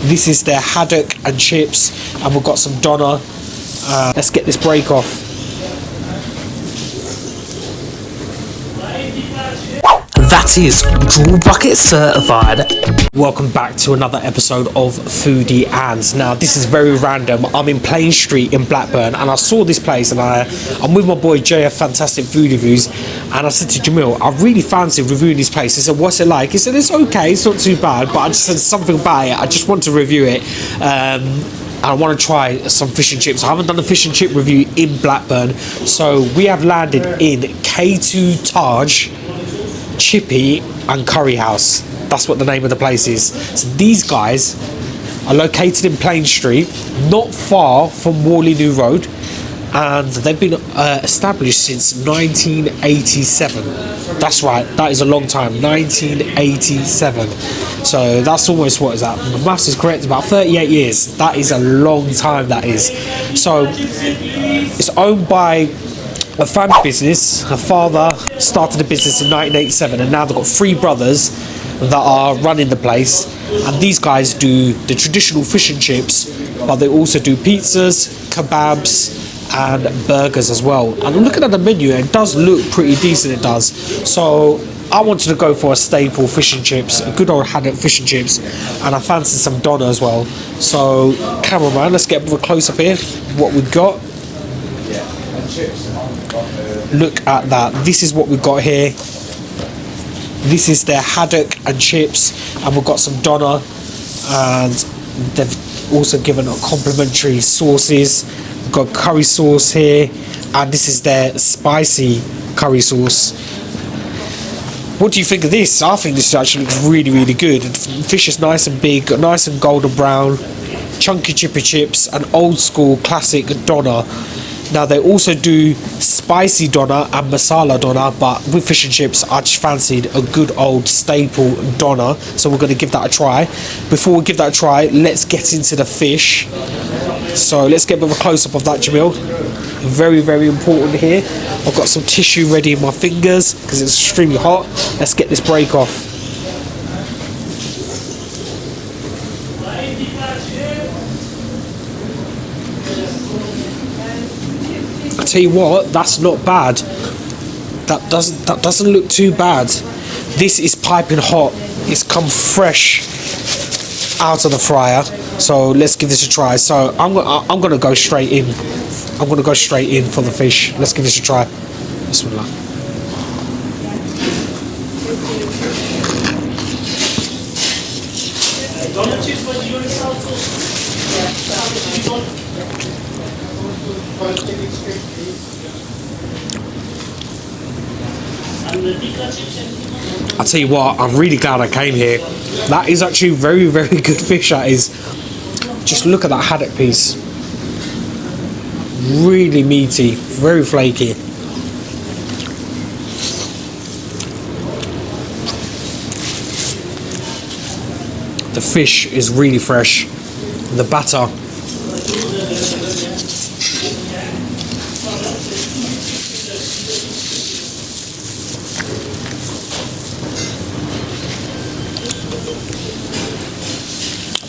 This is their haddock and chips, and we've got some doner. Let's get this break off. That is Draw Bucket certified. Welcome back to another episode of Foodie Anz. Now this is very random. I'm in Plain Street in Blackburn and I saw this place, and I'm with my boy Jay of Fantastic Food Reviews, and I said to Jamil, I really fancy reviewing this place. He said, what's it like? He said, it's okay, it's not too bad, but I just said something about it. I just want to review it. And I want to try some fish and chips. I haven't done a fish and chip review in Blackburn, so we have landed in K2 Taj, Chippy and Curry House. That's what the name of the place is. So these guys are located in Plain Street, not far from Worley New Road, and they've been established since 1987. That's right, that is a long time, 1987. So that's almost, what is that? The maths is correct, about 38 years. That is a long time, that is. So it's owned by a family business. Her father started the business in 1987, and now they've got three brothers that are running the place. And these guys do the traditional fish and chips, but they also do pizzas, kebabs and burgers as well. And I'm looking at the menu, and it does look pretty decent, it does. So I wanted to go for a staple fish and chips, a good old haddock fish and chips, and I fancy some doner as well. So cameraman, let's get a close up here what we've got. Look at that. This is what we've got here. This is their haddock and chips, and we've got some doner, and they've also given a complimentary sauces. We've got curry sauce here, and this is their spicy curry sauce. What do you think of this? I think this actually looks really, really good. The fish is nice and big, nice and golden brown, chunky chippy chips, and old school classic doner. Now they also do spicy doner and masala doner, but with fish and chips I just fancied a good old staple doner, so we're going to give that a try. Before we give that a try, let's get into the fish. So let's get a bit of a close-up of that, Jamil. Very, very important here. I've got some tissue ready in my fingers because it's extremely hot. Let's get this break off. Tell you what, that's not bad. That doesn't look too bad. This is piping hot. It's come fresh out of the fryer. So let's give this a try. So I'm gonna go straight in. I'm gonna go straight in for the fish. Let's give this a try. Bismillah. I tell you what, I'm really glad I came here. That is actually very, very good fish, that is. Just look at that haddock piece. Really meaty, very flaky. The fish is really fresh. The batter,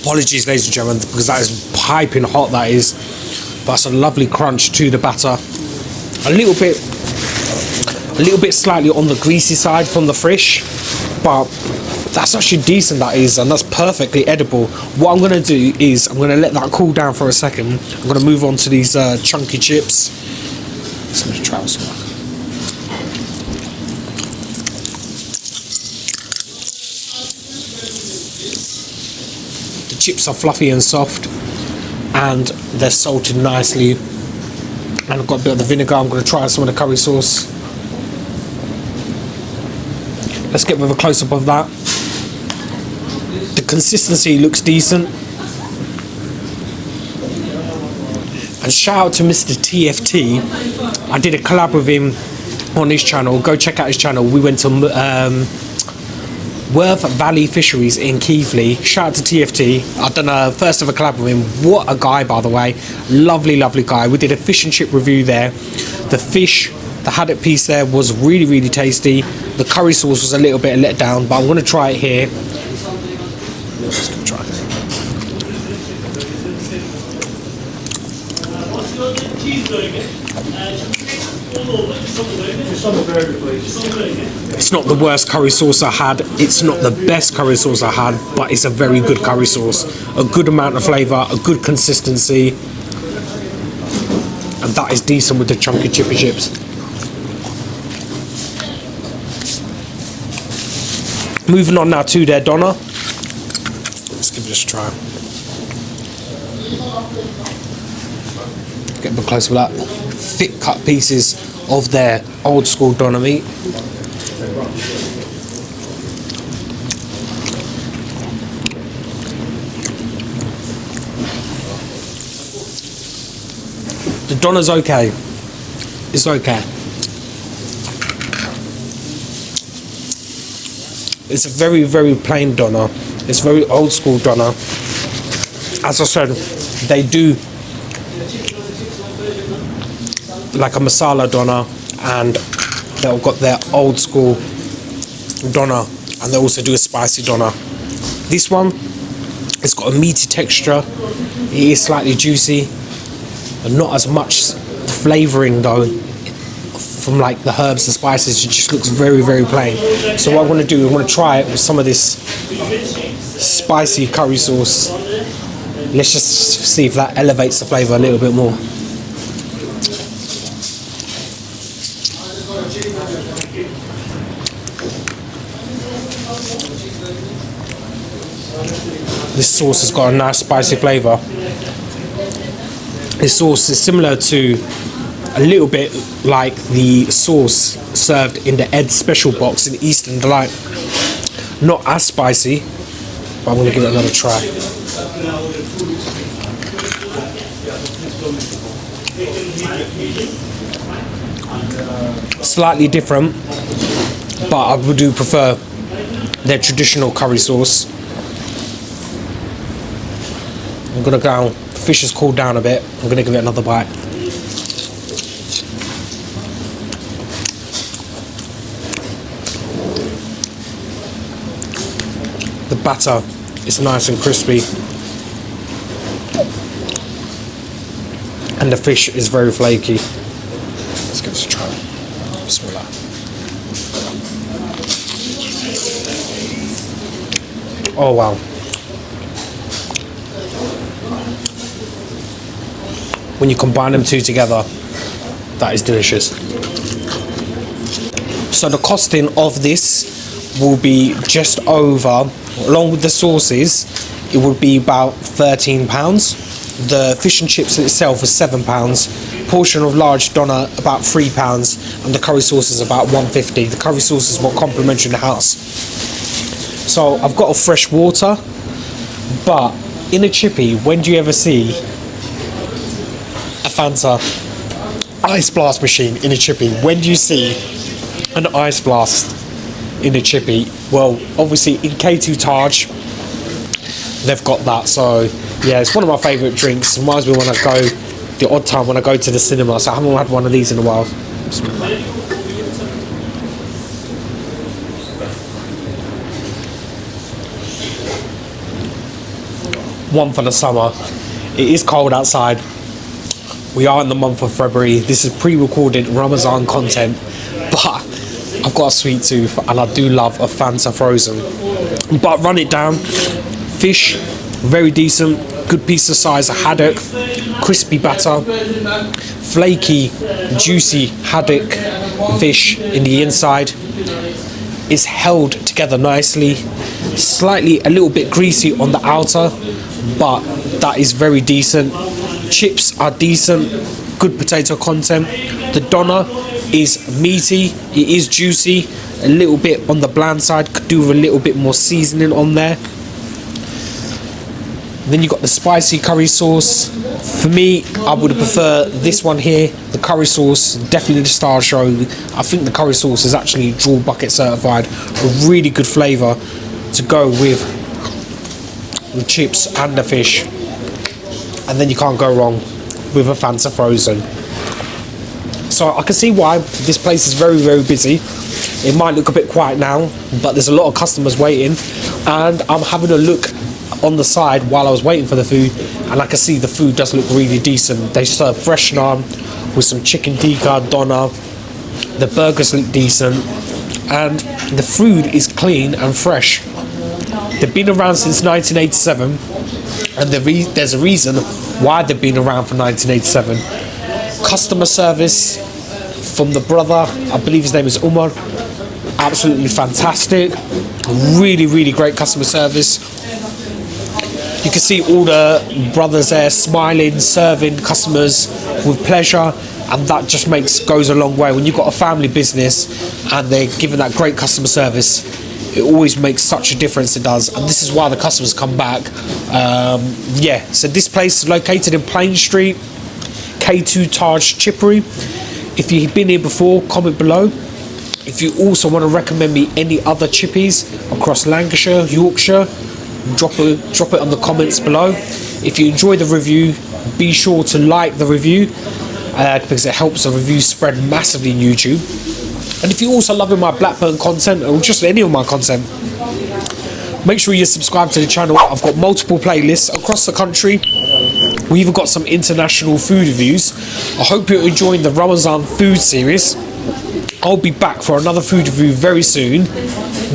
apologies ladies and gentlemen, because that is piping hot, that is, but it's a lovely crunch to the batter. A little bit slightly on the greasy side from the fish, but that's actually decent, that is, and that's perfectly edible. What I'm going to do is I'm going to let that cool down for a second. I'm going to move on to these chunky chips. So I'm going to try this one. Chips are fluffy and soft, and they're salted nicely, and I've got a bit of the vinegar. I'm going to try some of the curry sauce. Let's get with a close-up of that. The consistency looks decent, and shout out to Mr. TFT. I did a collab with him on his channel. Go check out his channel. We went to Worth Valley Fisheries in Keighley. Shout out to TFT. I've done a first ever collab with him. What a guy, by the way. Lovely, lovely guy. We did a fish and chip review there. The fish, the haddock piece there was really, really tasty. The curry sauce was a little bit let down, but I'm going to try it here. Let's go try it. It's not the worst curry sauce I had. It's not the best curry sauce I had, but it's a very good curry sauce. A good amount of flavour, a good consistency, and that is decent with the chunky chippy chips. Moving on now to their doner. Let's give this a try. Get a bit closer with that. Thick cut pieces of their old school doner meat. The doner's okay. It's okay. It's a very, very plain doner. It's very old school doner. As I said, they do like a masala doner, and they've got their old school doner, and they also do a spicy doner. This one, it's got a meaty texture. It is slightly juicy, and not as much flavouring though from like the herbs and spices. It just looks very, very plain. So what I'm going to do, I'm going to try it with some of this spicy curry sauce. Let's just see if that elevates the flavour a little bit more. This sauce has got a nice spicy flavour. This sauce is similar to a little bit like the sauce served in the Ed Special box in Eastern Delight. Not as spicy, but I'm going to give it another try. Slightly different, but I do prefer their traditional curry sauce. I'm going to go, the fish has cooled down a bit, I'm going to give it another bite. The batter is nice and crispy, and the fish is very flaky. Let's give this a try. Bismillah. Oh wow. When you combine them two together, that is delicious. So the costing of this will be just over, along with the sauces, it would be about £13. The fish and chips itself is £7. Portion of large doner about £3, and the curry sauce is about £1.50. The curry sauce is what complements the house. So I've got a fresh water, but in a chippy, when do you ever see a Fanta ice blast machine in a chippy? When do you see an ice blast in a chippy? Well, obviously in K2 Taj they've got that. So yeah, it's one of my favourite drinks. It reminds me when I go, the odd time when I go to the cinema. So I haven't had one of these in a while. One for the summer. It is cold outside. We are in the month of February. This is pre-recorded Ramadan content, but I've got a sweet tooth and I do love a Fanta frozen. But run it down. Fish, very decent, good piece of size, a haddock, crispy batter, flaky, juicy haddock fish in the inside. It's held together nicely, slightly a little bit greasy on the outer, but that is very decent. Chips are decent, good potato content. The doner is meaty, it is juicy, a little bit on the bland side, could do with a little bit more seasoning on there. Then you got the spicy curry sauce. For me, I would prefer this one here, the curry sauce, definitely the star show. I think the curry sauce is actually Draw Bucket certified, a really good flavour to go with the chips and the fish. And then you can't go wrong with a Fanta frozen. So I can see why this place is very, very busy. It might look a bit quiet now, but there's a lot of customers waiting, and I'm having a look on the side while I was waiting for the food, and I can see the food does look really decent. They serve fresh naan with some chicken tikka, doner. The burgers look decent, and the food is clean and fresh. They've been around since 1987, and there's a reason why they've been around for 1987. Customer service from the brother, I believe his name is Umar, absolutely fantastic. Really, really great customer service. You can see all the brothers there smiling, serving customers with pleasure, and that just goes a long way. When you've got a family business and they're giving that great customer service, it always makes such a difference. It does, and this is why the customers come back. So this place is located in Plain Street, K2 Taj, Chippy. If you've been here before, comment below. If you also want to recommend me any other chippies across Lancashire, Yorkshire, drop it on the comments below. If you enjoy the review, be sure to like the review, because it helps the review spread massively in YouTube. And if you're also loving my Blackburn content, or just any of my content, make sure you subscribe to the channel. I've got multiple playlists across the country. We even got some international food reviews. I hope you're enjoying the Ramadan food series. I'll be back for another food review very soon.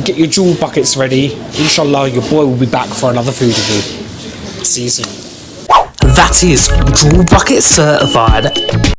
Get your jewel buckets ready. Inshallah, your boy will be back for another food review. See you soon. That is jewel bucket certified.